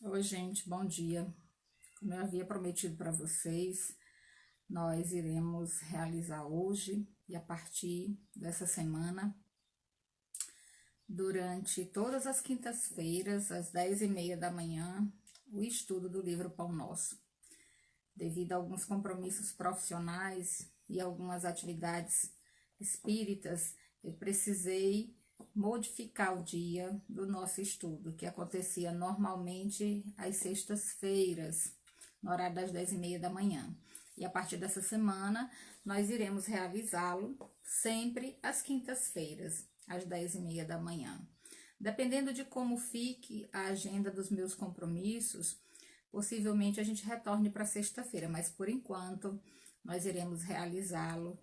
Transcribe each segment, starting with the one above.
Oi, gente, bom dia. Como eu havia prometido para vocês, nós iremos realizar hoje e a partir dessa semana, durante todas as quintas-feiras, às 10h30 da manhã, o estudo do livro Pão Nosso. Devido a alguns compromissos profissionais e algumas atividades espíritas, eu precisei modificar o dia do nosso estudo, que acontecia normalmente às sextas-feiras, no horário das 10h30 da manhã. E a partir dessa semana, nós iremos realizá-lo sempre às quintas-feiras, às 10h30 da manhã. Dependendo de como fique a agenda dos meus compromissos, possivelmente a gente retorne para sexta-feira, mas por enquanto nós iremos realizá-lo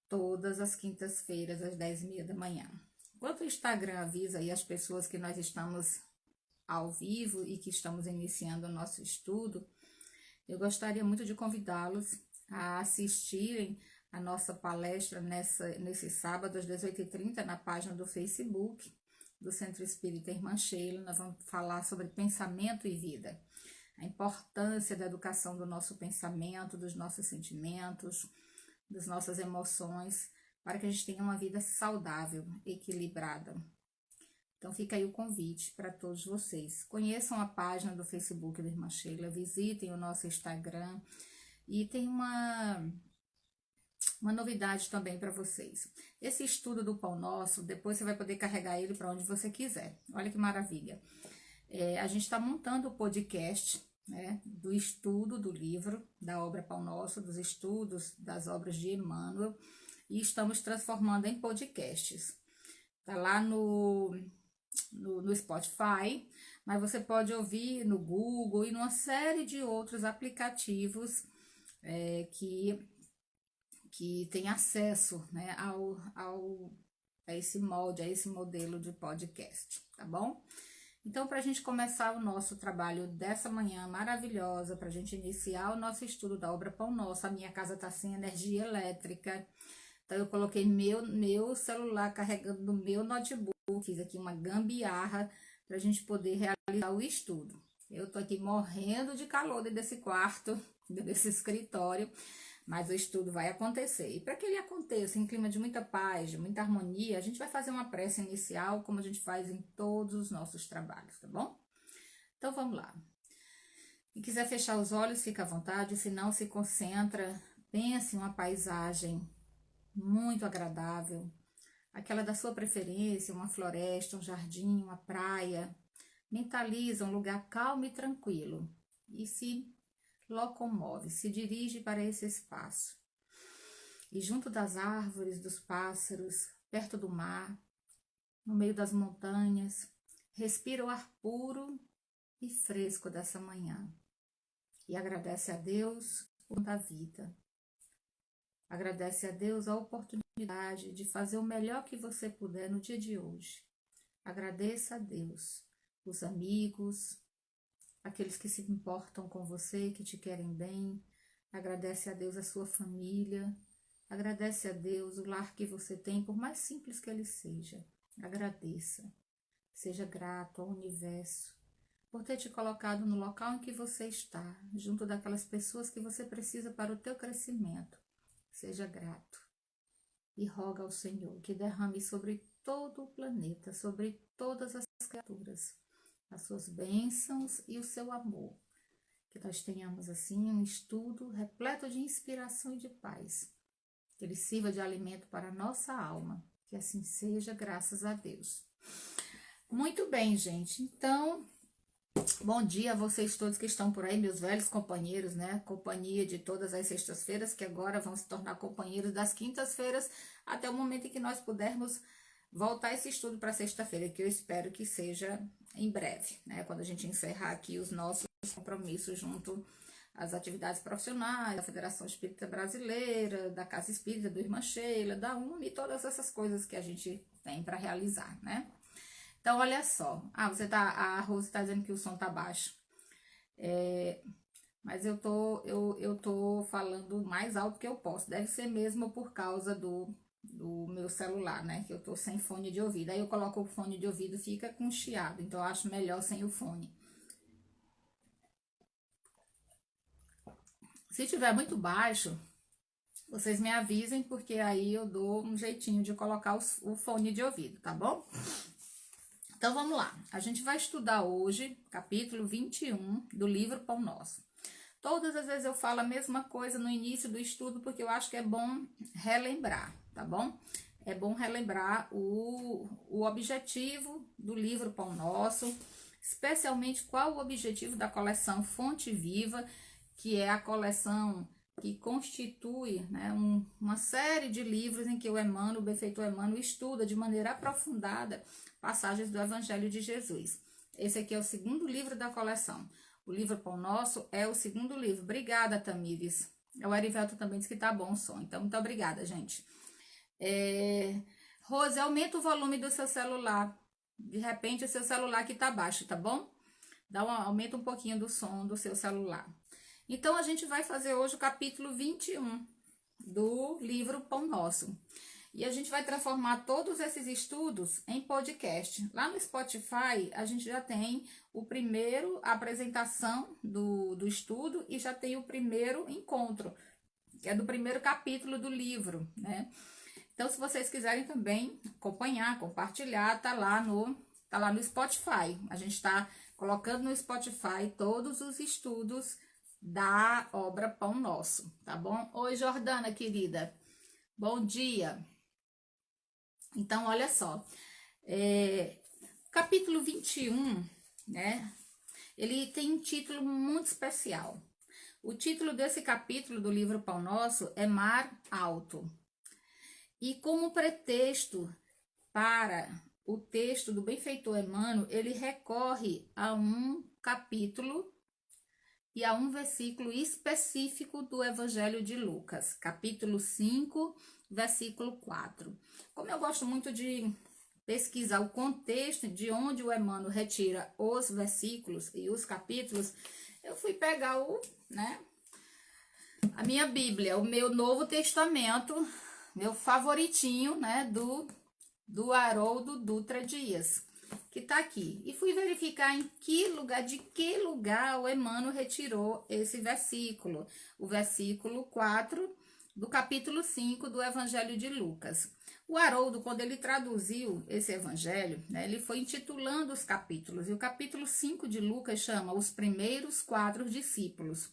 todas as quintas-feiras, às 10h30 da manhã. Enquanto o Instagram avisa aí as pessoas que nós estamos ao vivo e que estamos iniciando o nosso estudo, eu gostaria muito de convidá-los a assistirem a nossa palestra nesse sábado, às 18h30, na página do Facebook do Centro Espírita Irmã Sheila. Nós vamos falar sobre pensamento e vida, a importância da educação do nosso pensamento, dos nossos sentimentos, das nossas emoções, para que a gente tenha uma vida saudável, equilibrada. Então fica aí o convite para todos vocês. Conheçam a página do Facebook da Irmã Sheila, visitem o nosso Instagram e tem uma novidade também para vocês. Esse estudo do Pão Nosso, depois você vai poder carregar ele para onde você quiser. Olha que maravilha. A gente está montando o podcast, né, do estudo do livro, da obra Pão Nosso, dos estudos das obras de Emmanuel, e estamos transformando em podcasts. Tá lá no Spotify, mas você pode ouvir no Google e numa série de outros aplicativos que tem acesso, né, a esse molde, a esse modelo de podcast, tá bom? Então, para a gente começar o nosso trabalho dessa manhã maravilhosa, para a gente iniciar o nosso estudo da obra Pão Nosso, a minha casa está sem energia elétrica, então eu coloquei meu celular carregando no meu notebook, fiz aqui uma gambiarra para a gente poder realizar o estudo. Eu tô aqui morrendo de calor dentro desse quarto, desse escritório, mas o estudo vai acontecer. E para que ele aconteça em clima de muita paz, de muita harmonia, a gente vai fazer uma prece inicial, como a gente faz em todos os nossos trabalhos, tá bom? Então vamos lá. Se quiser fechar os olhos, fica à vontade, se não, se concentra, pense em uma paisagem muito agradável, aquela da sua preferência, uma floresta, um jardim, uma praia. Mentaliza um lugar calmo e tranquilo e se locomove, se dirige para esse espaço. E junto das árvores, dos pássaros, perto do mar, no meio das montanhas, respira o ar puro e fresco dessa manhã. E agradece a Deus por da vida. Agradece a Deus a oportunidade de fazer o melhor que você puder no dia de hoje. Agradeça a Deus, os amigos, aqueles que se importam com você, que te querem bem. Agradece a Deus a sua família. Agradece a Deus o lar que você tem, por mais simples que ele seja. Agradeça. Seja grato ao universo por ter te colocado no local em que você está, junto daquelas pessoas que você precisa para o teu crescimento. Seja grato e roga ao Senhor que derrame sobre todo o planeta, sobre todas as criaturas, as suas bênçãos e o seu amor. Que nós tenhamos assim um estudo repleto de inspiração e de paz. Que ele sirva de alimento para a nossa alma. Que assim seja, graças a Deus. Muito bem, gente. Então, bom dia a vocês todos que estão por aí, meus velhos companheiros, né? Companhia de todas as sextas-feiras, que agora vão se tornar companheiros das quintas-feiras, até o momento em que nós pudermos voltar esse estudo para sexta-feira, que eu espero que seja em breve, né? Quando a gente encerrar aqui os nossos compromissos junto às atividades profissionais, da Federação Espírita Brasileira, da Casa Espírita, do Irmã Sheila, da UME, e todas essas coisas que a gente tem para realizar, né? Então, olha só. A Rose tá dizendo que o som tá baixo. Mas eu tô falando mais alto que eu posso. Deve ser mesmo por causa do meu celular, né? Que eu tô sem fone de ouvido. Aí eu coloco o fone de ouvido, fica com chiado. Então, eu acho melhor sem o fone. Se tiver muito baixo, vocês me avisem, porque aí eu dou um jeitinho de colocar o fone de ouvido, tá bom? Então, vamos lá. A gente vai estudar hoje, capítulo 21 do livro Pão Nosso. Todas as vezes eu falo a mesma coisa no início do estudo, porque eu acho que é bom relembrar, tá bom? É bom relembrar o objetivo do livro Pão Nosso, especialmente qual o objetivo da coleção Fonte Viva, que é a coleção que constitui, né, uma série de livros em que o benfeitor Emmanuel, estuda de maneira aprofundada passagens do Evangelho de Jesus. Esse aqui é o segundo livro da coleção. O livro Pão Nosso é o segundo livro. Obrigada, Tamires. O Arivelto também disse que tá bom o som. Então, muito obrigada, gente. Rose, aumenta o volume do seu celular. De repente, o seu celular aqui tá baixo, tá bom? Aumenta um pouquinho do som do seu celular. Então, a gente vai fazer hoje o capítulo 21 do livro Pão Nosso. E a gente vai transformar todos esses estudos em podcast. Lá no Spotify, a gente já tem a apresentação do estudo e já tem o primeiro encontro, que é do primeiro capítulo do livro, né? Então, se vocês quiserem também acompanhar, compartilhar, tá lá no Spotify. A gente está colocando no Spotify todos os estudos da obra Pão Nosso, tá bom? Oi, Jordana, querida. Bom dia. Então, olha só, capítulo 21, né, ele tem um título muito especial. O título desse capítulo do livro Pão Nosso é Mar Alto. E como pretexto para o texto do benfeitor Emmanuel, ele recorre a um capítulo e a um versículo específico do Evangelho de Lucas, capítulo 5, versículo 4. Como eu gosto muito de pesquisar o contexto de onde o Emmanuel retira os versículos e os capítulos, eu fui pegar a minha Bíblia, o meu Novo Testamento, meu favoritinho, né, do Haroldo Dutra Dias, que tá aqui. E fui verificar de que lugar o Emmanuel retirou esse versículo, o versículo 4 do capítulo 5 do Evangelho de Lucas. O Haroldo, quando ele traduziu esse evangelho, né, ele foi intitulando os capítulos, e o capítulo 5 de Lucas chama Os Primeiros 4 Discípulos.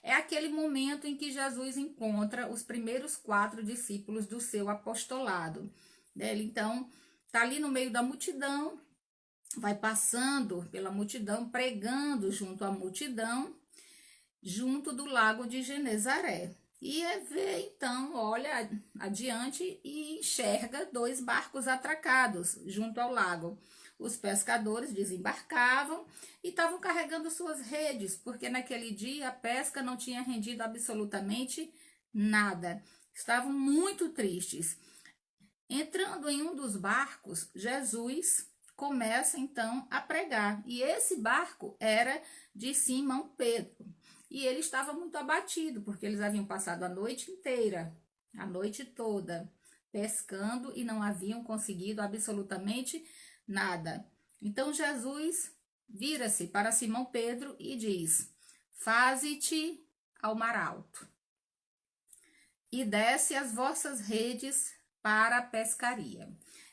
É aquele momento em que Jesus encontra os primeiros 4 discípulos do seu apostolado. Ele, então, está ali no meio da multidão, vai passando pela multidão, pregando junto à multidão, junto do lago de Genezaré. E vê, então, olha adiante e enxerga 2 barcos atracados junto ao lago. Os pescadores desembarcavam e estavam carregando suas redes, porque naquele dia a pesca não tinha rendido absolutamente nada. Estavam muito tristes. Entrando em um dos barcos, Jesus começa então a pregar. E esse barco era de Simão Pedro. E ele estava muito abatido, porque eles haviam passado a noite inteira, a noite toda, pescando e não haviam conseguido absolutamente nada. Então Jesus vira-se para Simão Pedro e diz: Faze-te ao mar alto e desce as vossas redes para a pescaria.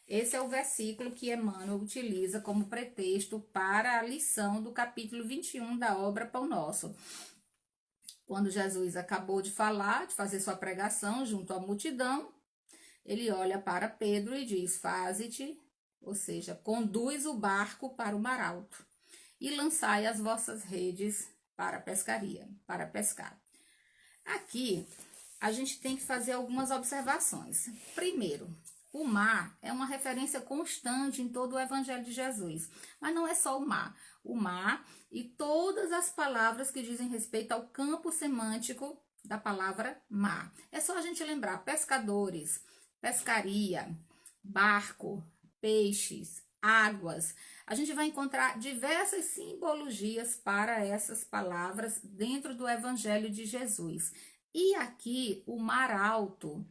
Esse é o versículo que Emmanuel utiliza como pretexto para a lição do capítulo 21 da obra Pão Nosso. Quando Jesus acabou de falar, de fazer sua pregação junto à multidão, ele olha para Pedro e diz: Faze-te, ou seja, conduz o barco para o mar alto e lançai as vossas redes para a pescaria, para pescar. Aqui, a gente tem que fazer algumas observações. Primeiro, o mar é uma referência constante em todo o Evangelho de Jesus, mas não é só o mar. O mar e todas as palavras que dizem respeito ao campo semântico da palavra mar. É só a gente lembrar: pescadores, pescaria, barco, peixes, águas. A gente vai encontrar diversas simbologias para essas palavras dentro do Evangelho de Jesus. E aqui, o mar alto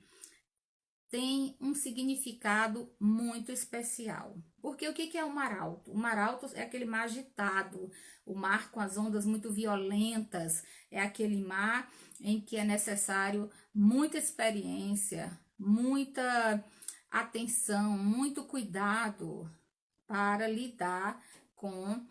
tem um significado muito especial. Porque o que é o mar alto? O mar alto é aquele mar agitado, o mar com as ondas muito violentas, é aquele mar em que é necessário muita experiência, muita atenção, muito cuidado para lidar com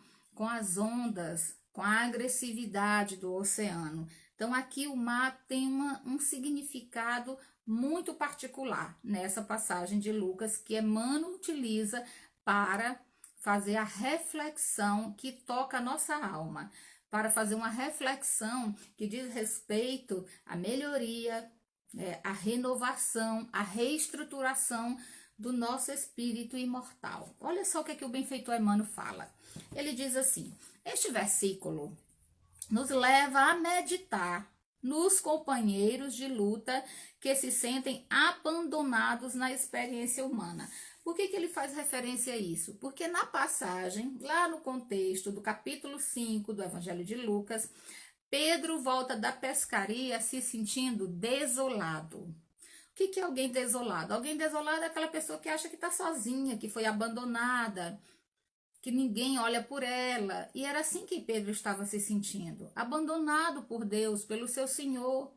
as ondas, com a agressividade do oceano. Então, aqui o mar tem um significado muito particular nessa passagem de Lucas, que Emmanuel utiliza para fazer a reflexão que toca a nossa alma, para fazer uma reflexão que diz respeito à melhoria, à renovação, à reestruturação do nosso espírito imortal. Olha só o que o benfeitor Emmanuel fala. Ele diz assim: este versículo nos leva a meditar nos companheiros de luta que se sentem abandonados na experiência humana. Por que ele faz referência a isso? Porque na passagem, lá no contexto do capítulo 5 do Evangelho de Lucas, Pedro volta da pescaria se sentindo desolado. O que é alguém desolado? Alguém desolado é aquela pessoa que acha que está sozinha, que foi abandonada, que ninguém olha por ela. E era assim que Pedro estava se sentindo, abandonado por Deus, pelo seu Senhor,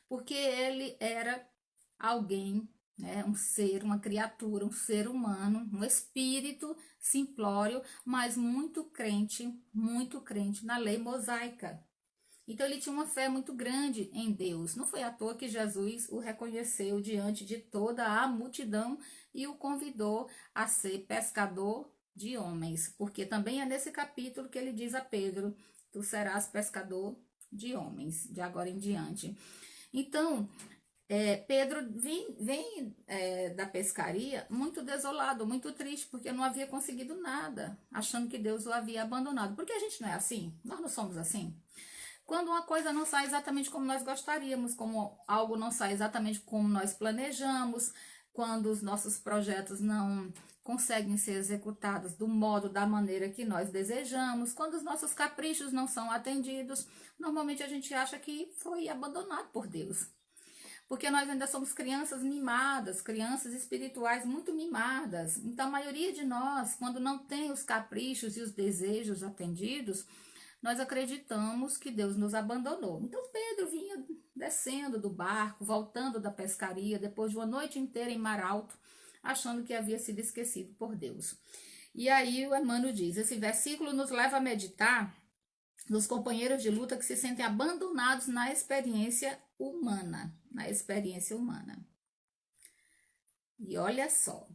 porque ele era alguém, né, um ser, uma criatura, um ser humano, um espírito simplório, mas muito crente na lei mosaica. Então ele tinha uma fé muito grande em Deus. Não foi à toa que Jesus o reconheceu diante de toda a multidão e o convidou a ser pescador de homens, porque também é nesse capítulo que ele diz a Pedro: tu serás pescador de homens, de agora em diante. Então, Pedro vem da pescaria muito desolado, muito triste, porque não havia conseguido nada, achando que Deus o havia abandonado. Porque a gente não é assim? Nós não somos assim? Quando uma coisa não sai exatamente como nós gostaríamos, como algo não sai exatamente como nós planejamos, quando os nossos projetos não conseguem ser executados do modo, da maneira que nós desejamos, quando os nossos caprichos não são atendidos, normalmente a gente acha que foi abandonado por Deus. Porque nós ainda somos crianças mimadas, crianças espirituais muito mimadas. Então, a maioria de nós, quando não tem os caprichos e os desejos atendidos, nós acreditamos que Deus nos abandonou. Então Pedro vinha descendo do barco, voltando da pescaria, depois de uma noite inteira em mar alto, achando que havia sido esquecido por Deus. E aí o Emmanuel diz: esse versículo nos leva a meditar nos companheiros de luta que se sentem abandonados na experiência humana. E olha só,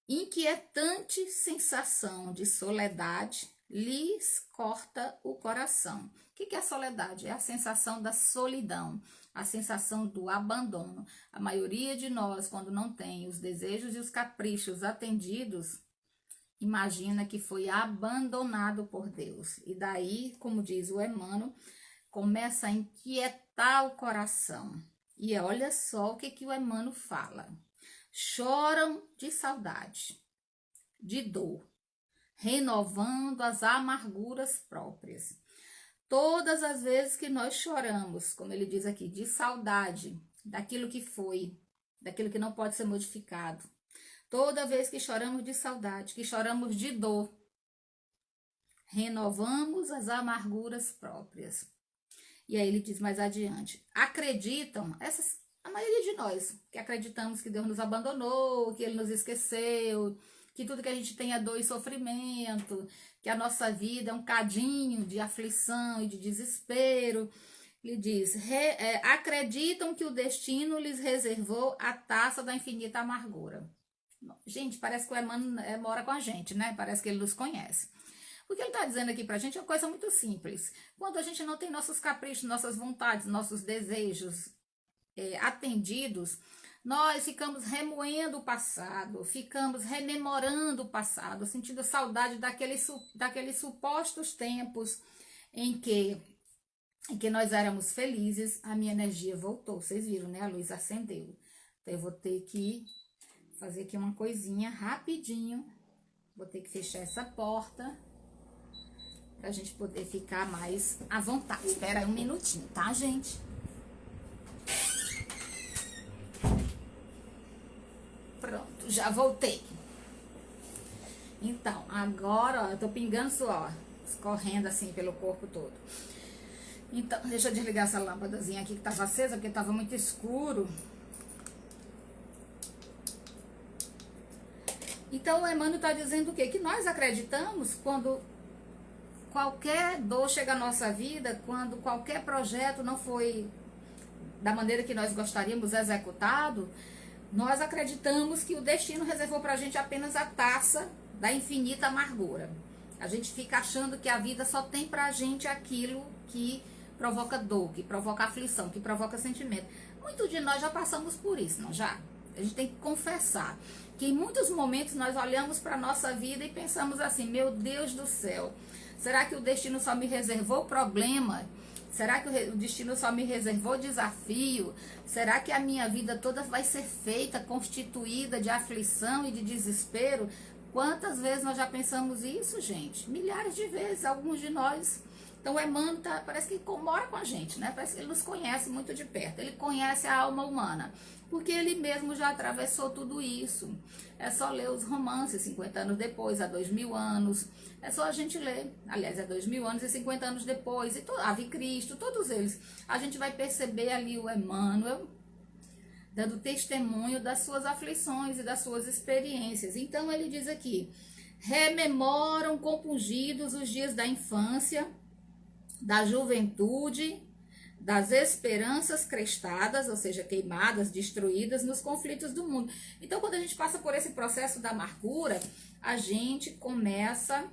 inquietante sensação de soledade lhes corta o coração. O que é a soledade? É a sensação da solidão, a sensação do abandono. A maioria de nós, quando não tem os desejos e os caprichos atendidos, imagina que foi abandonado por Deus. E daí, como diz o Emmanuel, começa a inquietar o coração. E olha só o que o Emmanuel fala. Choram de saudade, de dor, renovando as amarguras próprias. Todas as vezes que nós choramos, como ele diz aqui, de saudade daquilo que foi, daquilo que não pode ser modificado, toda vez que choramos de saudade, que choramos de dor, renovamos as amarguras próprias. E aí ele diz mais adiante: acreditam, a maioria de nós, que acreditamos que Deus nos abandonou, que Ele nos esqueceu, que tudo que a gente tem é dor e sofrimento, que a nossa vida é um cadinho de aflição e de desespero. Ele diz: acreditam que o destino lhes reservou a taça da infinita amargura. Gente, parece que o Emmanuel mora com a gente, né? Parece que ele nos conhece. O que ele está dizendo aqui pra gente é uma coisa muito simples. Quando a gente não tem nossos caprichos, nossas vontades, nossos desejos atendidos, nós ficamos remoendo o passado, ficamos rememorando o passado, sentindo saudade daqueles supostos tempos em que nós éramos felizes. A minha energia voltou, vocês viram, né? A luz acendeu. Então eu vou ter que fazer aqui uma coisinha rapidinho, vou ter que fechar essa porta pra gente poder ficar mais à vontade. Espera aí um minutinho, tá, gente? Já voltei. Então, agora, ó, eu tô pingando suor, escorrendo assim pelo corpo todo. Então, deixa eu desligar essa lâmpadazinha aqui que tava acesa, porque tava muito escuro. Então, o Emmanuel tá dizendo o quê? Que nós acreditamos quando qualquer dor chega à nossa vida, quando qualquer projeto não foi da maneira que nós gostaríamos executado, nós acreditamos que o destino reservou pra gente apenas a taça da infinita amargura. A gente fica achando que a vida só tem pra gente aquilo que provoca dor, que provoca aflição, que provoca sentimento. Muitos de nós já passamos por isso, não já? A gente tem que confessar que em muitos momentos nós olhamos para a nossa vida e pensamos assim, meu Deus do céu, será que o destino só me reservou problema? Será que o destino só me reservou desafio? Será que a minha vida toda vai ser feita, constituída de aflição e de desespero? Quantas vezes nós já pensamos isso, gente? Milhares de vezes, alguns de nós. Então o Emmanuel parece que mora com a gente, né? Parece que ele nos conhece muito de perto. Ele conhece a alma humana, porque ele mesmo já atravessou tudo isso. É só ler os romances, 50 anos depois, há 2000 anos. É só a gente ler. Aliás, é 2000 anos e 50 anos depois. E Ave Cristo, todos eles. A gente vai perceber ali o Emmanuel dando testemunho das suas aflições e das suas experiências. Então ele diz aqui, rememoram compungidos os dias da infância, da juventude, das esperanças crestadas, ou seja, queimadas, destruídas nos conflitos do mundo. Então, quando a gente passa por esse processo da amargura, a gente começa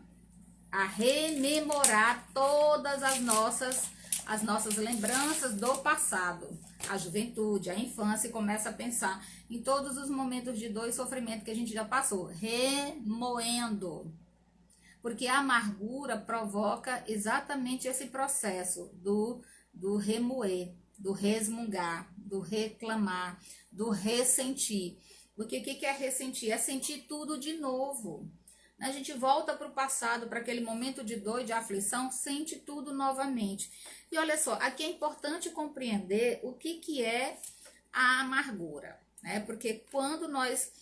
a rememorar todas as nossas lembranças do passado. A juventude, a infância, e começa a pensar em todos os momentos de dor e sofrimento que a gente já passou, remoendo. Porque a amargura provoca exatamente esse processo do remoer, do resmungar, do reclamar, do ressentir. Porque o que é ressentir? É sentir tudo de novo. A gente volta para o passado, para aquele momento de dor e de aflição, sente tudo novamente. E olha só, aqui é importante compreender o que é a amargura, né? Porque quando nós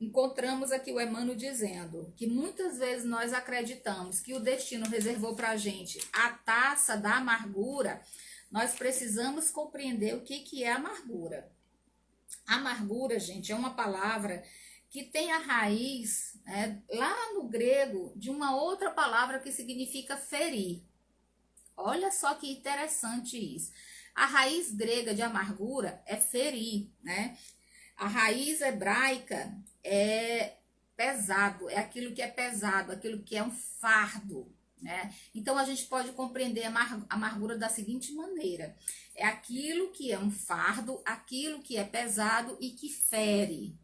encontramos aqui o Emmanuel dizendo que muitas vezes nós acreditamos que o destino reservou para a gente a taça da amargura, nós precisamos compreender o que é amargura. Amargura, gente, é uma palavra que tem a raiz, né, lá no grego, de uma outra palavra que significa ferir. Olha só que interessante isso. A raiz grega de amargura é ferir, né? A raiz hebraica é pesado, é aquilo que é pesado, aquilo que é um fardo, né? Então a gente pode compreender a amargura da seguinte maneira: é aquilo que é um fardo, aquilo que é pesado e que fere.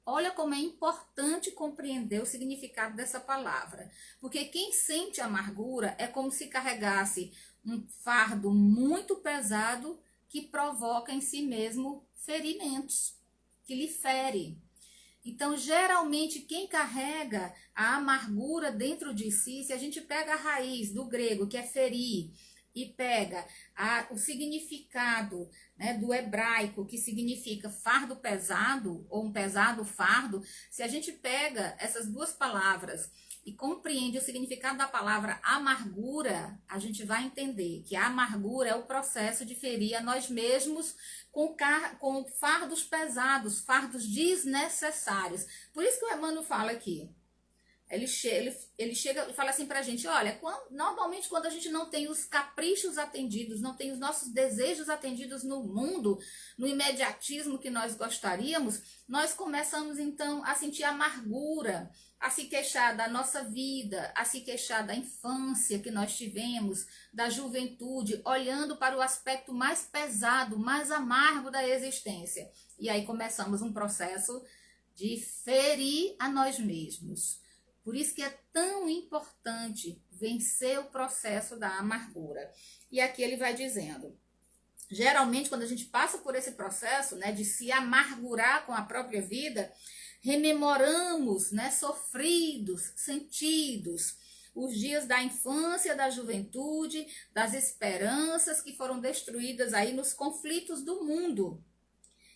Olha como é importante compreender o significado dessa palavra, porque quem sente amargura é como se carregasse um fardo muito pesado que provoca em si mesmo ferimentos, que lhe fere. Então, geralmente, quem carrega a amargura dentro de si, se a gente pega a raiz do grego, que é ferir, e pega o significado, né, do hebraico, que significa fardo pesado, ou um pesado fardo, se a gente pega essas duas palavras e compreende o significado da palavra amargura, a gente vai entender que a amargura é o processo de ferir a nós mesmos com fardos pesados, fardos desnecessários. Por isso que o Emmanuel fala aqui. Ele chega e fala assim pra gente, olha, normalmente quando a gente não tem os caprichos atendidos, não tem os nossos desejos atendidos no mundo, no imediatismo que nós gostaríamos, nós começamos então a sentir amargura, a se queixar da nossa vida, a se queixar da infância que nós tivemos, da juventude, olhando para o aspecto mais pesado, mais amargo da existência. E aí começamos um processo de ferir a nós mesmos. Por isso que é tão importante vencer o processo da amargura. E aqui ele vai dizendo, geralmente quando a gente passa por esse processo, né, de se amargurar com a própria vida, rememoramos, né, sofridos, sentidos, os dias da infância, da juventude, das esperanças que foram destruídas aí nos conflitos do mundo.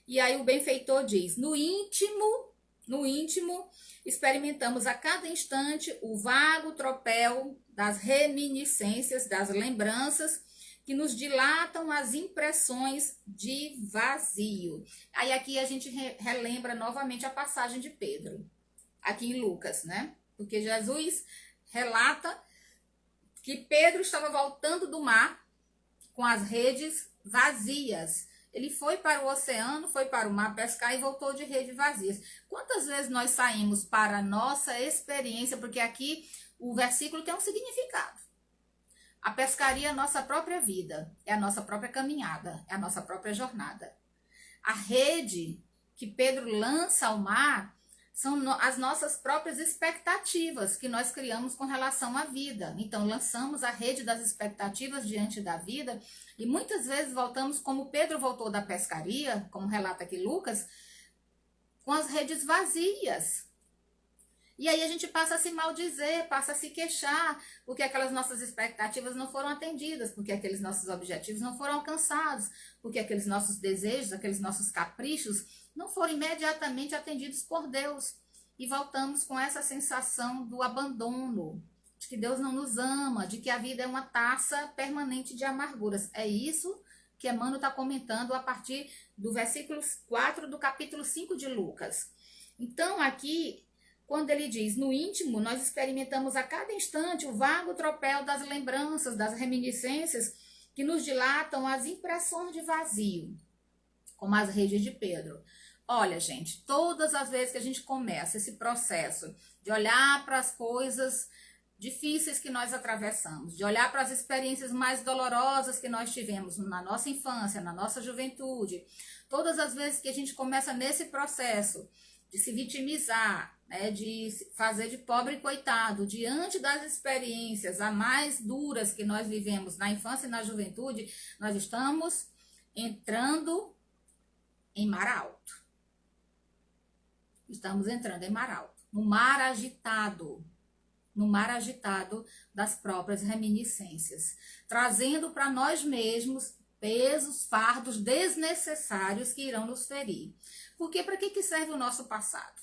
E aí o benfeitor diz, no íntimo no íntimo, experimentamos a cada instante o vago tropel das reminiscências, das lembranças que nos dilatam as impressões de vazio. Aí aqui a gente relembra novamente a passagem de Pedro, aqui em Lucas, né? Porque Jesus relata que Pedro estava voltando do mar com as redes vazias. Ele foi para o oceano, foi para o mar pescar e voltou de rede vazias. Quantas vezes nós saímos para a nossa experiência, porque aqui o versículo tem um significado. A pescaria é a nossa própria vida, é a nossa própria caminhada, é a nossa própria jornada. A rede que Pedro lança ao mar são as nossas próprias expectativas que nós criamos com relação à vida. Então, lançamos a rede das expectativas diante da vida e muitas vezes voltamos, como Pedro voltou da pescaria, como relata aqui Lucas, com as redes vazias. E aí a gente passa a se maldizer, passa a se queixar, porque aquelas nossas expectativas não foram atendidas, porque aqueles nossos objetivos não foram alcançados, porque aqueles nossos desejos, aqueles nossos caprichos não foram imediatamente atendidos por Deus. E voltamos com essa sensação do abandono, de que Deus não nos ama, de que a vida é uma taça permanente de amarguras. É isso que Emmanuel está comentando a partir do versículo 4 do capítulo 5 de Lucas. Então, aqui, quando ele diz, no íntimo, nós experimentamos a cada instante o vago tropel das lembranças, das reminiscências que nos dilatam as impressões de vazio, como as redes de Pedro. Olha, gente, todas as vezes que a gente começa esse processo de olhar para as coisas difíceis que nós atravessamos, de olhar para as experiências mais dolorosas que nós tivemos na nossa infância, na nossa juventude, todas as vezes que a gente começa nesse processo de se vitimizar, né, de fazer de pobre e coitado, diante das experiências as mais duras que nós vivemos na infância e na juventude, nós estamos entrando em mar alto. Estamos entrando em mar alto, no mar agitado das próprias reminiscências, trazendo para nós mesmos pesos, fardos desnecessários que irão nos ferir. Porque para que serve o nosso passado?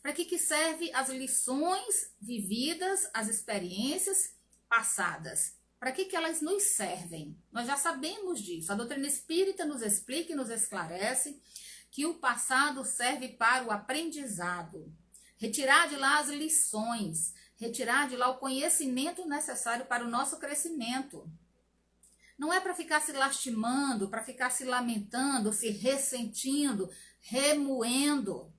Para que serve as lições vividas, as experiências passadas? Para que elas nos servem? Nós já sabemos disso. A doutrina espírita nos explica e nos esclarece que o passado serve para o aprendizado. Retirar de lá as lições, retirar de lá o conhecimento necessário para o nosso crescimento. Não é para ficar se lastimando, para ficar se lamentando, se ressentindo, remoendo.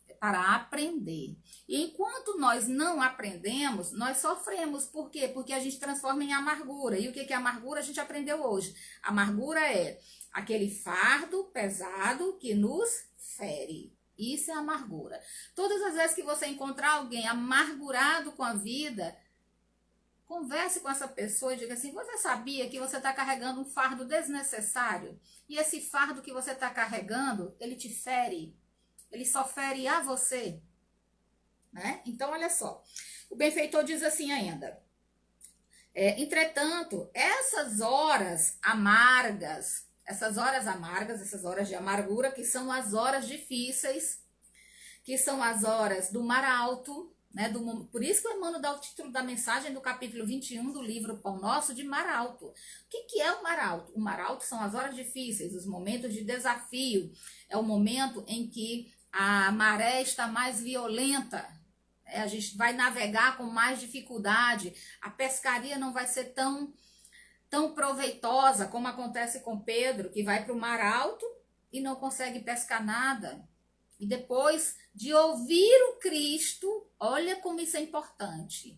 É para aprender. E enquanto nós não aprendemos, nós sofremos. Por quê? Porque a gente transforma em amargura. E o que é amargura? A gente aprendeu hoje. Amargura é aquele fardo pesado que nos fere. Isso é amargura. Todas as vezes que você encontrar alguém amargurado com a vida, converse com essa pessoa e diga assim, você sabia que você está carregando um fardo desnecessário? E esse fardo que você está carregando, ele te fere. Ele só fere a você. Né? Então, olha só. O benfeitor diz assim ainda. Entretanto, essas horas amargas, essas horas de amargura, que são as horas difíceis, que são as horas do mar alto, né? Por isso que o Emmanuel dá o título da mensagem do capítulo 21 do livro Pão Nosso de Mar Alto. O que é o mar alto? O mar alto são as horas difíceis, os momentos de desafio. É o momento em que a maré está mais violenta. A gente vai navegar com mais dificuldade. A pescaria não vai ser tão proveitosa como acontece com Pedro, que vai para o mar alto e não consegue pescar nada. E depois de ouvir o Cristo, olha como isso é importante.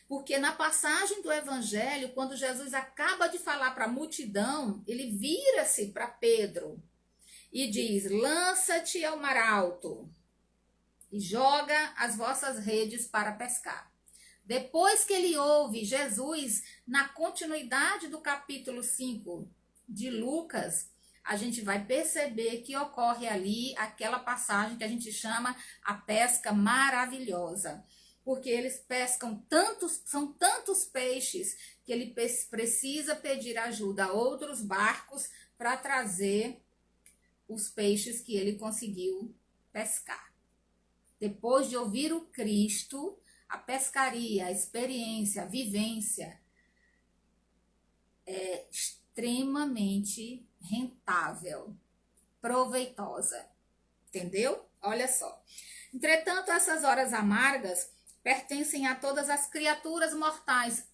Porque na passagem do Evangelho, quando Jesus acaba de falar para a multidão, ele vira-se para Pedro e diz, lança-te ao mar alto e joga as vossas redes para pescar. Depois que ele ouve Jesus, na continuidade do capítulo 5 de Lucas, a gente vai perceber que ocorre ali aquela passagem que a gente chama a pesca maravilhosa. Porque eles pescam são tantos peixes que ele precisa pedir ajuda a outros barcos para trazer os peixes que ele conseguiu pescar. depois de ouvir o Cristo, a pescaria, a experiência, a vivência é extremamente rentável, proveitosa, entendeu? Olha só. Entretanto, essas horas amargas pertencem a todas as criaturas mortais.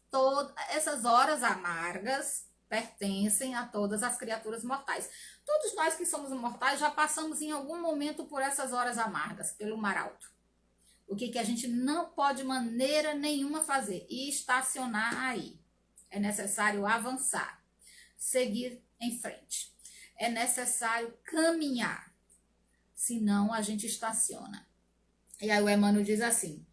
Essas horas amargas pertencem a todas as criaturas mortais. Todos nós que somos mortais já passamos em algum momento por essas horas amargas, pelo mar alto. O que a gente não pode de maneira nenhuma fazer? Estacionar aí. É necessário avançar, seguir em frente. É necessário caminhar, senão a gente estaciona. E aí o Emmanuel diz assim: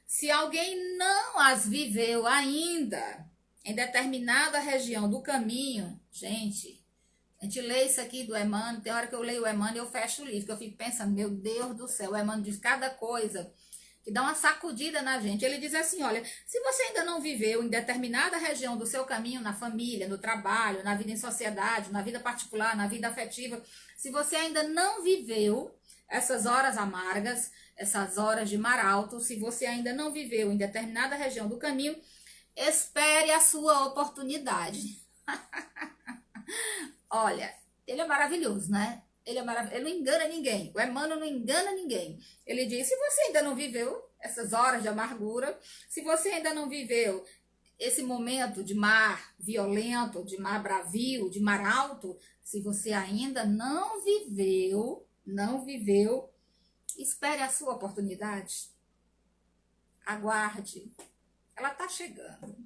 se alguém não as viveu ainda em determinada região do caminho, gente, a gente lê isso aqui do Emmanuel, tem hora que eu leio o Emmanuel e eu fecho o livro, que eu fico pensando, meu Deus do céu, o Emmanuel diz cada coisa que dá uma sacudida na gente. Ele diz assim, olha, se você ainda não viveu em determinada região do seu caminho, na família, no trabalho, na vida em sociedade, na vida particular, na vida afetiva, se você ainda não viveu essas horas amargas, essas horas de mar alto, se você ainda não viveu em determinada região do caminho, espere a sua oportunidade. Olha, ele é maravilhoso, né? Ele é maravilhoso, ele não engana ninguém. O Emmanuel não engana ninguém. Ele diz, se você ainda não viveu essas horas de amargura, se você ainda não viveu esse momento de mar violento, de mar bravio, de mar alto, se você ainda não viveu, espere a sua oportunidade. Aguarde. Ela está chegando.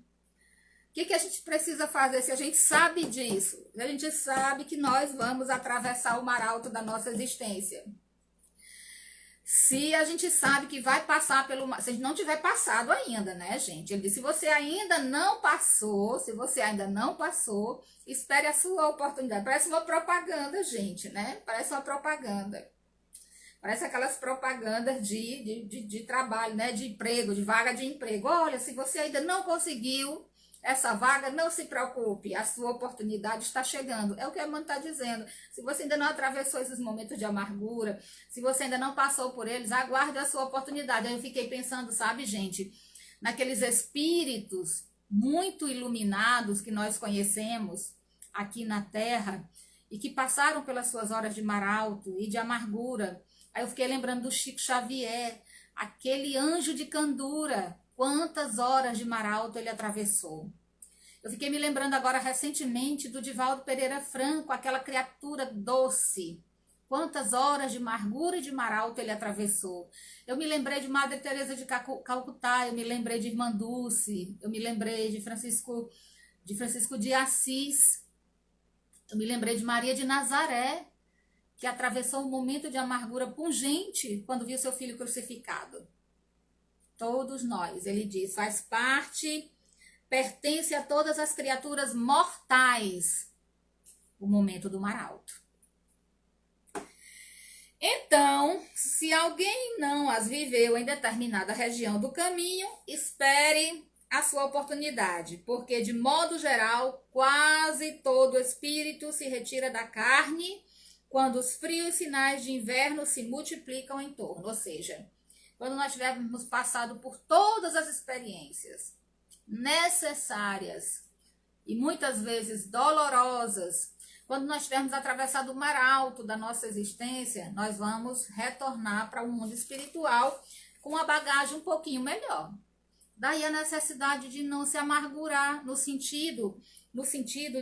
O que a gente precisa fazer se a gente sabe disso? A gente sabe que nós vamos atravessar o mar alto da nossa existência. Se a gente sabe que vai passar pelo mar, se a gente não tiver passado ainda, né, gente? Ele disse, se você ainda não passou, espere a sua oportunidade. Parece uma propaganda, gente, né? Parece uma propaganda. Parece aquelas propagandas de trabalho, né? De emprego, de vaga de emprego. Olha, se você ainda não conseguiu essa vaga, não se preocupe, a sua oportunidade está chegando. É o que a Emmanuel está dizendo. Se você ainda não atravessou esses momentos de amargura, se você ainda não passou por eles, aguarde a sua oportunidade. Aí eu fiquei pensando, sabe, gente, naqueles espíritos muito iluminados que nós conhecemos aqui na Terra e que passaram pelas suas horas de mar alto e de amargura. Aí eu fiquei lembrando do Chico Xavier, aquele anjo de candura. Quantas horas de mar alto ele atravessou. Eu fiquei me lembrando agora recentemente do Divaldo Pereira Franco, aquela criatura doce. Quantas horas de amargura e de mar alto ele atravessou. Eu me lembrei de Madre Teresa de Calcutá, eu me lembrei de Irmã Dulce, eu me lembrei de Francisco de Assis, eu me lembrei de Maria de Nazaré, que atravessou um momento de amargura pungente quando viu seu filho crucificado. Todos nós, ele diz, faz parte, pertence a todas as criaturas mortais, o momento do mar alto. Então, se alguém não as viveu em determinada região do caminho, espere a sua oportunidade, porque de modo geral, quase todo espírito se retira da carne quando os frios sinais de inverno se multiplicam em torno, ou seja, quando nós tivermos passado por todas as experiências necessárias e muitas vezes dolorosas, quando nós tivermos atravessado o mar alto da nossa existência, nós vamos retornar para o mundo espiritual com uma bagagem um pouquinho melhor. Daí a necessidade de não se amargurar no sentido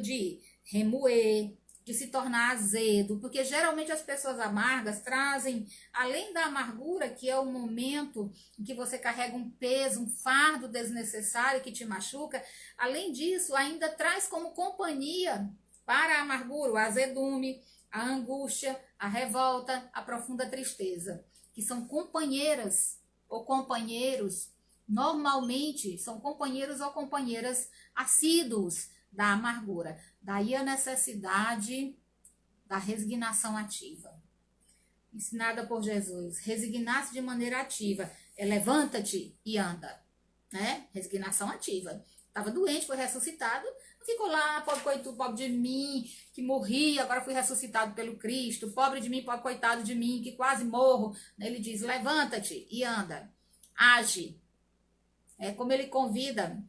de remoer, de se tornar azedo, porque geralmente as pessoas amargas trazem, além da amargura, que é o momento em que você carrega um peso, um fardo desnecessário que te machuca, além disso, ainda traz como companhia para a amargura o azedume, a angústia, a revolta, a profunda tristeza, que são companheiras ou companheiros, normalmente são companheiros ou companheiras assíduos da amargura. Daí a necessidade da resignação ativa. Ensinada por Jesus, resignar-se de maneira ativa. Levanta-te e anda. Né? Resignação ativa. Estava doente, foi ressuscitado. ficou lá, pobre coitado, pobre de mim, que morri, agora fui ressuscitado pelo Cristo, pobre de mim, pobre coitado de mim, que quase morro. Ele diz, levanta-te e anda, age. É como ele convida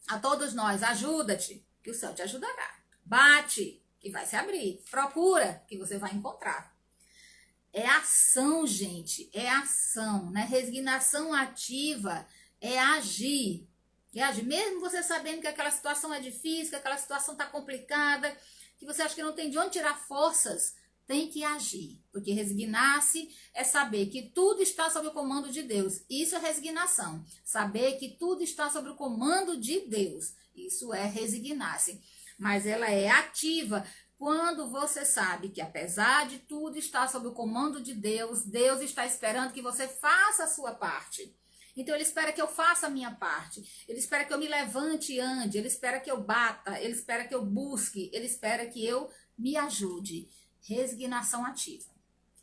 a todos nós, ajuda-te, que o céu te ajudará. Bate, que vai se abrir. Procura, que você vai encontrar. É ação, gente, é ação, né? Resignação ativa é agir. É agir, mesmo você sabendo que aquela situação é difícil, que aquela situação está complicada, que você acha que não tem de onde tirar forças, tem que agir. Porque resignar-se é saber que tudo está sob o comando de Deus. Isso é resignação. Saber que tudo está sob o comando de Deus. Isso é resignar-se. Mas ela é ativa quando você sabe que apesar de tudo estar sob o comando de Deus, Deus está esperando que você faça a sua parte. Então ele espera que eu faça a minha parte, ele espera que eu me levante e ande, ele espera que eu bata, ele espera que eu busque, ele espera que eu me ajude. Resignação ativa,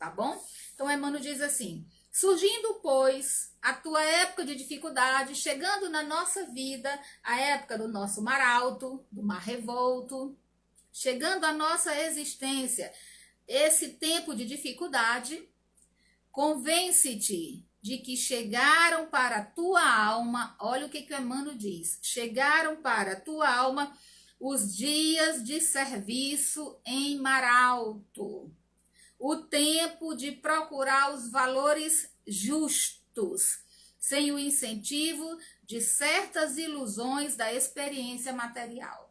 tá bom? Então Emmanuel diz assim, surgindo, pois, a tua época de dificuldade, chegando na nossa vida, a época do nosso mar alto, do mar revolto, chegando à nossa existência, esse tempo de dificuldade, convence-te de que chegaram para a tua alma, olha o que o Emmanuel diz, chegaram para a tua alma os dias de serviço em mar alto, o tempo de procurar os valores justos, sem o incentivo de certas ilusões da experiência material.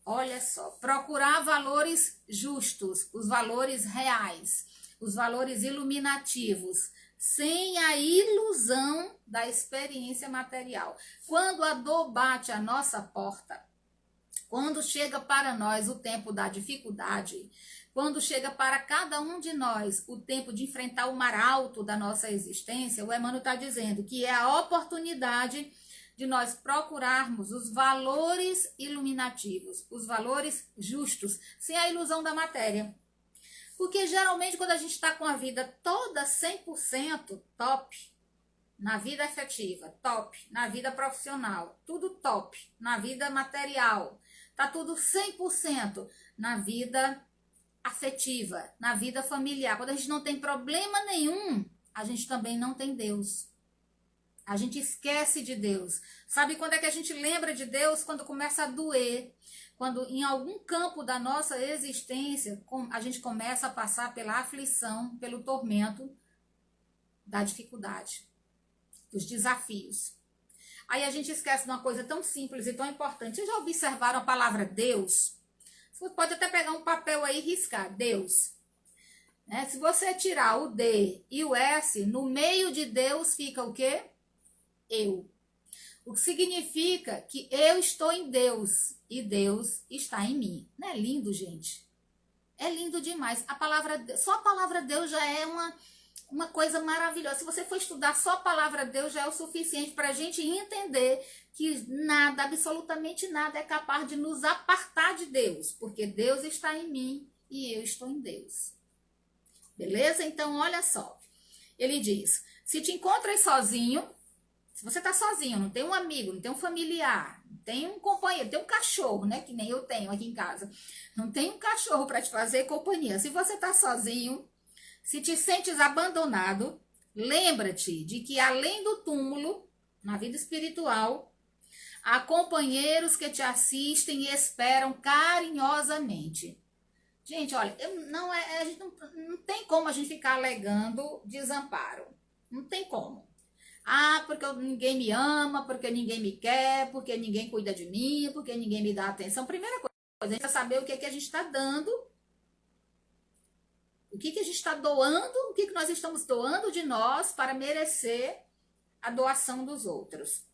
Olha só, procurar valores justos, os valores reais, os valores iluminativos, sem a ilusão da experiência material. Quando a dor bate à nossa porta, quando chega para nós o tempo da dificuldade, quando chega para cada um de nós o tempo de enfrentar o mar alto da nossa existência, o Emmanuel está dizendo que é a oportunidade de nós procurarmos os valores iluminativos, os valores justos, sem a ilusão da matéria. Porque geralmente quando a gente está com a vida toda 100% top, na vida afetiva, top, na vida profissional, tudo top, na vida material, tá tudo 100% na vida afetiva, na vida familiar. Quando a gente não tem problema nenhum, a gente também não tem Deus. A gente esquece de Deus. Sabe quando é que a gente lembra de Deus? Quando começa a doer. Quando em algum campo da nossa existência, a gente começa a passar pela aflição, pelo tormento da dificuldade, dos desafios. Aí a gente esquece de uma coisa tão simples e tão importante. Vocês já observaram a palavra Deus? Você pode até pegar um papel aí e riscar, Deus. Né? Se você tirar o D e o S, no meio de Deus fica o quê? Eu. O que significa que eu estou em Deus e Deus está em mim. Não é lindo, gente? É lindo demais. Só a palavra Deus já é uma coisa maravilhosa. Se você for estudar só a palavra Deus, já é o suficiente para a gente entender que nada, absolutamente nada, é capaz de nos apartar de Deus, porque Deus está em mim e eu estou em Deus. Beleza? Então, olha só. Ele diz, se te encontras sozinho, se você está sozinho, não tem um amigo, não tem um familiar, não tem um companheiro, tem um cachorro, né? Que nem eu tenho aqui em casa. Não tem um cachorro para te fazer companhia. Se você está sozinho, se te sentes abandonado, lembra-te de que além do túmulo, na vida espiritual, há companheiros que te assistem e esperam carinhosamente. Gente, olha, a gente não tem como a gente ficar alegando desamparo. Não tem como. Ah, porque ninguém me ama, porque ninguém me quer, porque ninguém cuida de mim, porque ninguém me dá atenção. Primeira coisa, a gente vai saber o que a gente está dando, o que a gente está doando, o que nós estamos doando de nós para merecer a doação dos outros.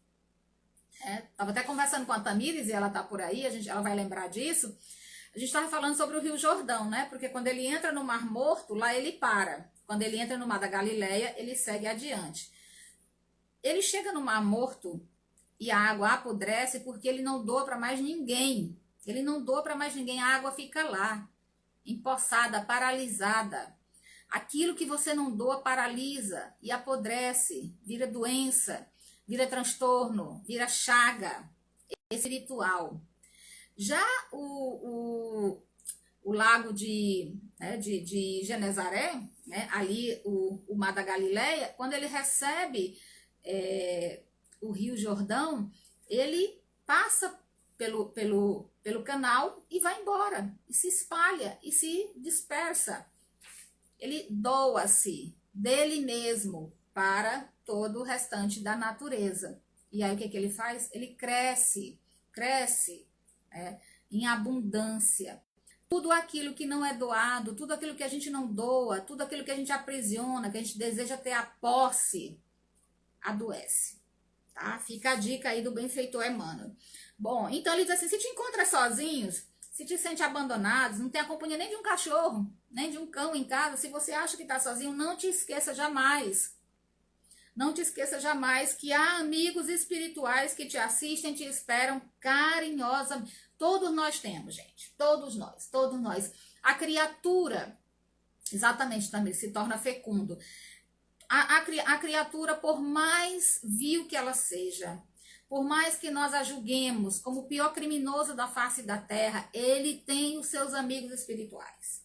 Estava até conversando com a Tamires, e ela está por aí, ela vai lembrar disso. A gente estava falando sobre o Rio Jordão, né? Porque quando ele entra no Mar Morto, lá ele para. Quando ele entra no Mar da Galileia, ele segue adiante. Ele chega no Mar Morto e a água apodrece porque ele não doa para mais ninguém. Ele não doa para mais ninguém, a água fica lá, empoçada, paralisada. Aquilo que você não doa paralisa e apodrece, vira doença, vira transtorno, vira chaga espiritual. Já o lago de Genezaré, né, ali o Mar da Galileia, quando ele recebe o Rio Jordão, ele passa pelo canal e vai embora, e se espalha, e se dispersa. Ele doa-se dele mesmo para todo o restante da natureza. E aí o que ele faz? Ele cresce em abundância. Tudo aquilo que não é doado, tudo aquilo que a gente não doa, tudo aquilo que a gente aprisiona, que a gente deseja ter a posse, adoece. Tá? Fica a dica aí do benfeitor Emmanuel. Bom, então ele diz assim, se te encontra sozinhos, se te sente abandonados, não tem a companhia nem de um cachorro, nem de um cão em casa, se você acha que está sozinho, não te esqueça jamais. Não te esqueça jamais que há amigos espirituais que te assistem, te esperam carinhosamente. Todos nós temos, gente. Todos nós. A criatura, exatamente também, se torna fecundo. A criatura, por mais vil que ela seja, por mais que nós a julguemos como o pior criminoso da face da terra, ele tem os seus amigos espirituais.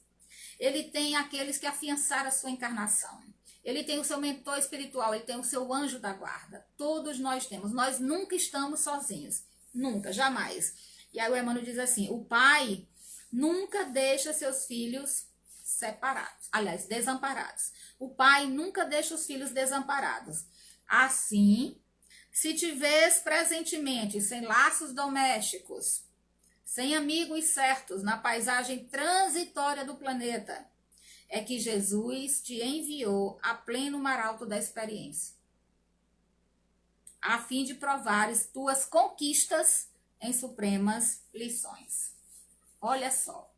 Ele tem aqueles que afiançaram a sua encarnação. Ele tem o seu mentor espiritual, ele tem o seu anjo da guarda. Todos nós temos. Nós nunca estamos sozinhos. Nunca, jamais. E aí o Emmanuel diz assim, o pai nunca deixa seus filhos separados. Aliás, desamparados. O pai nunca deixa os filhos desamparados. Assim, se te vês presentemente sem laços domésticos, sem amigos certos na paisagem transitória do planeta, é que Jesus te enviou a pleno mar alto da experiência, a fim de provares tuas conquistas em supremas lições. Olha só,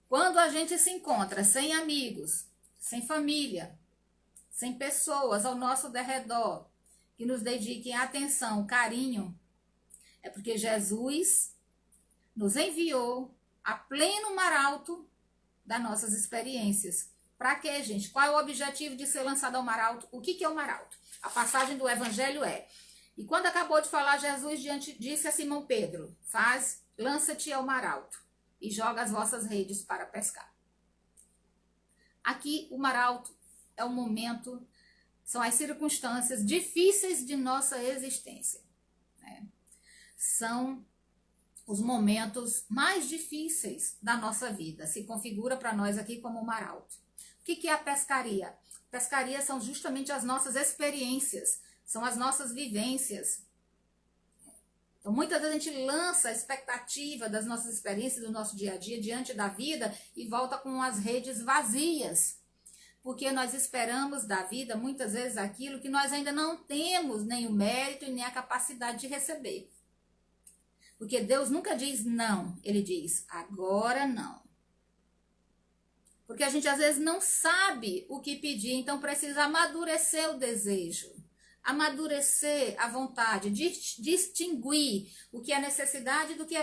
quando a gente se encontra sem amigos, sem família, sem pessoas ao nosso derredor que nos dediquem atenção, carinho, é porque Jesus nos enviou a pleno mar alto das nossas experiências. Para quê, gente? Qual é o objetivo de ser lançado ao mar alto? O que é o mar alto? A passagem do evangelho é, e quando acabou de falar, Jesus disse a Simão Pedro, lança-te ao mar alto e joga as vossas redes para pescar. Aqui o mar alto é o momento, são as circunstâncias difíceis de nossa existência, né? São os momentos mais difíceis da nossa vida. Se configura para nós aqui como o mar alto. O que é a pescaria? Pescaria são justamente as nossas experiências, são as nossas vivências. Então, muitas vezes a gente lança a expectativa das nossas experiências, do nosso dia a dia, diante da vida e volta com as redes vazias. Porque nós esperamos da vida, muitas vezes, aquilo que nós ainda não temos nem o mérito e nem a capacidade de receber. Porque Deus nunca diz não, ele diz agora não. Porque a gente às vezes não sabe o que pedir, então precisa amadurecer o desejo, amadurecer a vontade, distinguir o que é necessidade do que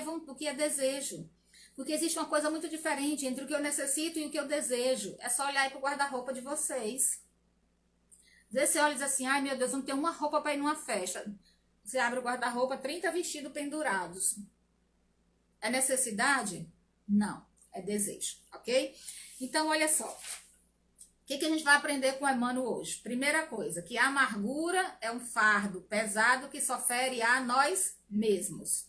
é desejo. Porque existe uma coisa muito diferente entre o que eu necessito e o que eu desejo. É só olhar aí para o guarda-roupa de vocês. Às vezes você olha e diz assim, ai meu Deus, não tenho uma roupa para ir numa festa. Você abre o guarda-roupa, 30 vestidos pendurados. É necessidade? Não, é desejo, ok? Então, olha só. O que a gente vai aprender com o Emmanuel hoje? Primeira coisa, que a amargura é um fardo pesado que só fere a nós mesmos.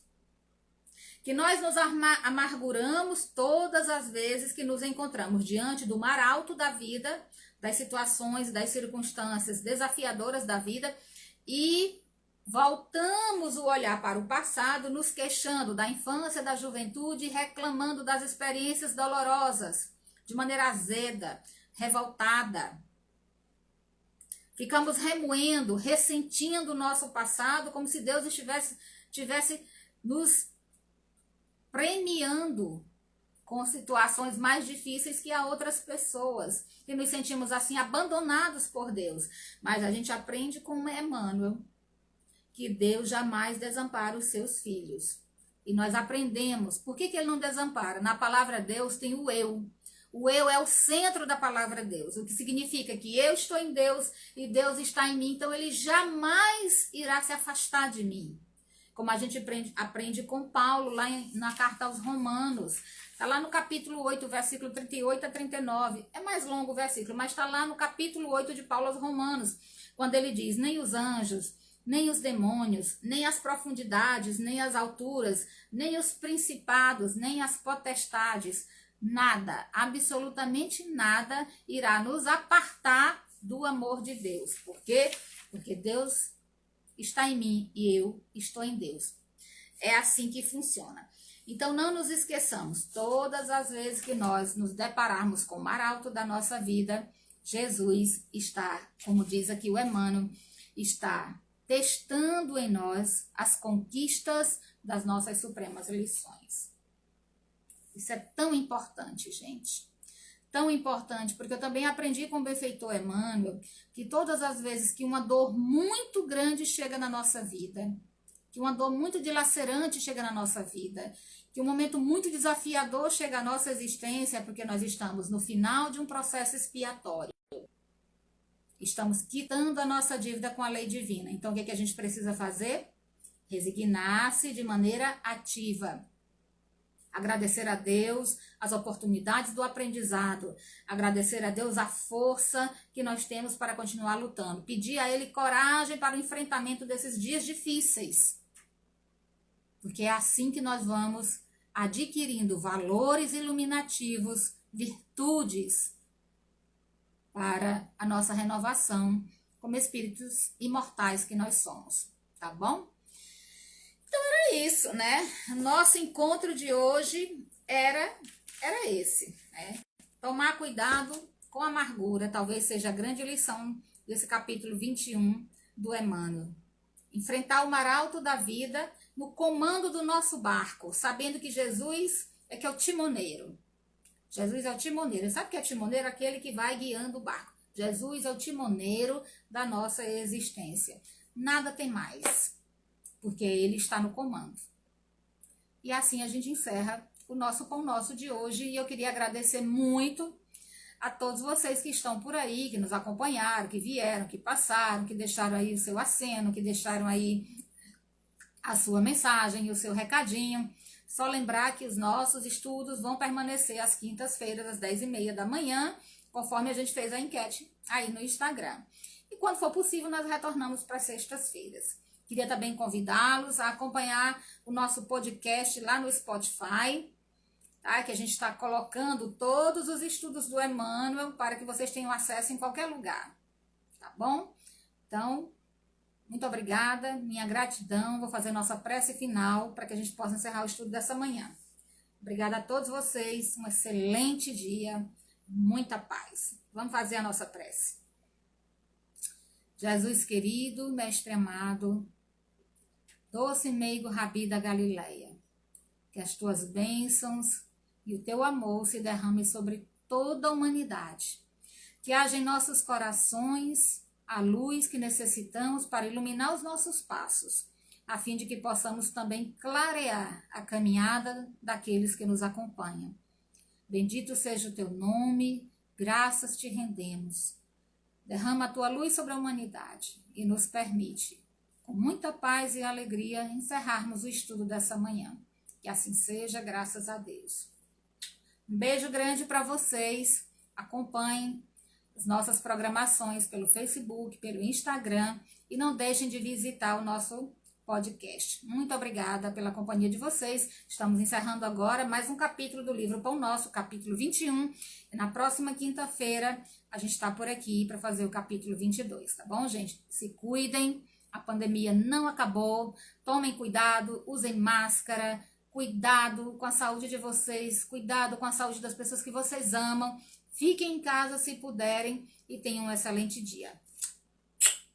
Que nós nos amarguramos todas as vezes que nos encontramos diante do mar alto da vida, das situações, das circunstâncias desafiadoras da vida e voltamos o olhar para o passado, nos queixando da infância, da juventude, reclamando das experiências dolorosas, de maneira azeda, revoltada. Ficamos remoendo, ressentindo o nosso passado, como se Deus estivesse nos premiando com situações mais difíceis que a outras pessoas. E nos sentimos assim abandonados por Deus. Mas a gente aprende com Emmanuel que Deus jamais desampara os seus filhos. E nós aprendemos. Por que ele não desampara? Na palavra Deus tem o eu. O eu é o centro da palavra Deus, o que significa que eu estou em Deus e Deus está em mim, então ele jamais irá se afastar de mim. como a gente aprende com Paulo lá na carta aos Romanos. Está lá no capítulo 8, versículo 38 a 39. É mais longo o versículo, mas está lá no capítulo 8 de Paulo aos Romanos, quando ele diz: nem os anjos, nem os demônios, nem as profundidades, nem as alturas, nem os principados, nem as potestades, nada, absolutamente nada irá nos apartar do amor de Deus. Por quê? Porque Deus está em mim e eu estou em Deus. É assim que funciona. Então não nos esqueçamos, todas as vezes que nós nos depararmos com o mar alto da nossa vida, Jesus está, como diz aqui o Emmanuel, está testando em nós as conquistas das nossas supremas lições. Isso é tão importante, gente. Tão importante, porque eu também aprendi com o benfeitor Emmanuel que todas as vezes que uma dor muito grande chega na nossa vida, que uma dor muito dilacerante chega na nossa vida, que um momento muito desafiador chega à nossa existência, porque nós estamos no final de um processo expiatório. Estamos quitando a nossa dívida com a lei divina. Então, o que a gente precisa fazer? Resignar-se de maneira ativa. Agradecer a Deus as oportunidades do aprendizado, agradecer a Deus a força que nós temos para continuar lutando, pedir a Ele coragem para o enfrentamento desses dias difíceis, porque é assim que nós vamos adquirindo valores iluminativos, virtudes para a nossa renovação como espíritos imortais que nós somos, tá bom? É isso, né? Nosso encontro de hoje era esse, né? Tomar cuidado com a amargura, talvez seja a grande lição desse capítulo 21 do Emmanuel. Enfrentar o mar alto da vida no comando do nosso barco, sabendo que Jesus é que é o timoneiro. Jesus é o timoneiro. Sabe o que é timoneiro? Aquele que vai guiando o barco. Jesus é o timoneiro da nossa existência. Nada tem mais, porque ele está no comando. E assim a gente encerra o nosso Pão Nosso de hoje. E eu queria agradecer muito a todos vocês que estão por aí, que nos acompanharam, que vieram, que passaram, que deixaram aí o seu aceno, que deixaram aí a sua mensagem e o seu recadinho. Só lembrar que os nossos estudos vão permanecer às quintas-feiras, às 10h30 da manhã, conforme a gente fez a enquete aí no Instagram. E quando for possível, nós retornamos para sextas-feiras. Queria também convidá-los a acompanhar o nosso podcast lá no Spotify, tá? Que a gente está colocando todos os estudos do Emmanuel para que vocês tenham acesso em qualquer lugar, tá bom? Então, muito obrigada, minha gratidão. Vou fazer nossa prece final para que a gente possa encerrar o estudo dessa manhã. Obrigada a todos vocês, um excelente dia, muita paz. Vamos fazer a nossa prece. Jesus querido, mestre amado, doce meigo Rabi da Galileia, que as tuas bênçãos e o teu amor se derramem sobre toda a humanidade, que haja em nossos corações a luz que necessitamos para iluminar os nossos passos, a fim de que possamos também clarear a caminhada daqueles que nos acompanham. Bendito seja o teu nome, graças te rendemos. Derrama a tua luz sobre a humanidade e nos permite, com muita paz e alegria, encerrarmos o estudo dessa manhã. Que assim seja, graças a Deus. Um beijo grande para vocês. Acompanhem as nossas programações pelo Facebook, pelo Instagram e não deixem de visitar o nosso podcast. Muito obrigada pela companhia de vocês. Estamos encerrando agora mais um capítulo do livro Pão Nosso, capítulo 21. E na próxima quinta-feira a gente está por aqui para fazer o capítulo 22, tá bom, gente? Se cuidem, a pandemia não acabou. Tomem cuidado, usem máscara, cuidado com a saúde de vocês, cuidado com a saúde das pessoas que vocês amam. Fiquem em casa se puderem e tenham um excelente dia.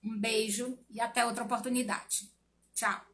Um beijo e até outra oportunidade. Tchau!